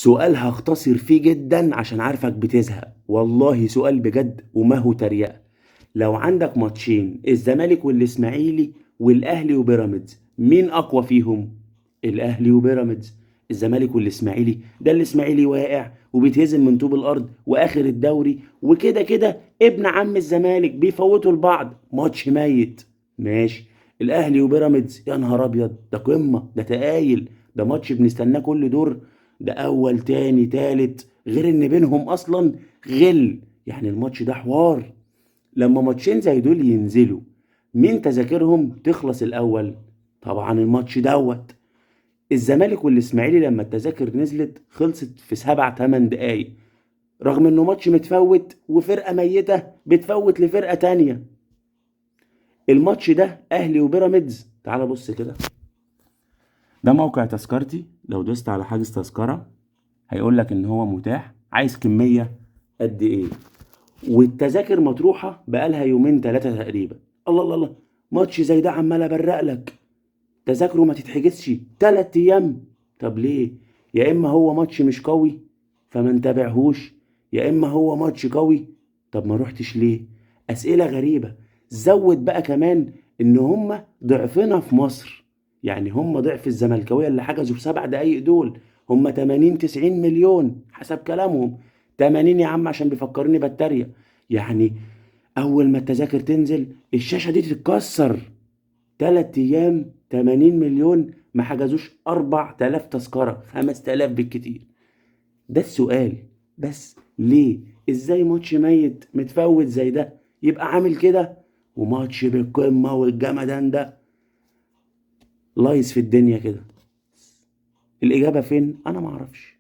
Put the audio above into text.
سؤال هختصر فيه جدا عشان عارفك بتزهق، والله سؤال بجد وما هو تريقة. لو عندك ماتشين الزمالك والاسماعيلي والاهلي وبيراميدز، مين اقوى فيهم؟ الاهلي وبيراميدز. الزمالك والاسماعيلي، ده الاسماعيلي واقع وبيتهزم من طوب الارض واخر الدوري، وكده كده ابن عم الزمالك بيفوتوا لبعض، ماتش ميت. ماشي. الاهلي وبيراميدز، يا نهار ابيض، ده قمه، ده تقايل، ده ماتش بنستناه كل دور، ده اول تاني تالت، غير ان بينهم اصلا غل، يعني الماتش ده حوار. لما ماتشين زي دول ينزلوا، مين تذاكرهم تخلص الاول؟ طبعا الماتش دوت. الزمالك والاسماعيلي لما التذاكر نزلت خلصت في 7 8 دقايق، رغم انه ماتش متفوت وفرقة ميتة بتفوت لفرقة تانية. الماتش ده اهلي وبيراميدز، تعال بص كده، ده موقع تذكرتي، لو دوست على حاجز تذكرة هيقول لك ان هو متاح، عايز كمية قد ايه، والتذاكر مطروحة بقالها يومين ثلاثة تقريبا. الله الله الله، ماتش زي ده عمال ابرق لك، تذاكره ما تتحجزش 3 ايام. طب ليه؟ يا اما هو ماتش مش قوي فما نتابعهوش، يا اما هو ماتش قوي طب ما روحتش ليه. اسئلة غريبة. زود بقى كمان ان هم ضعفنا في مصر، يعني هم ضعف الزملكاويه اللي حجزوا في 7 دقايق دول، هم 80 90 مليون حسب كلامهم. 80 يا عم عشان بيفكرني بتريق، يعني اول ما التذاكر تنزل الشاشة دي تتكسر. 3 ايام 80 مليون ما حجزوش 4000 تذكرة، 5000 بالكتير. ده السؤال. بس ليه؟ ازاي ماتش ميت متفوت زي ده يبقى عامل كده، وماتش بالقمة والجمدان ده لايس في الدنيا كده؟ الإجابة فين؟ أنا معرفش.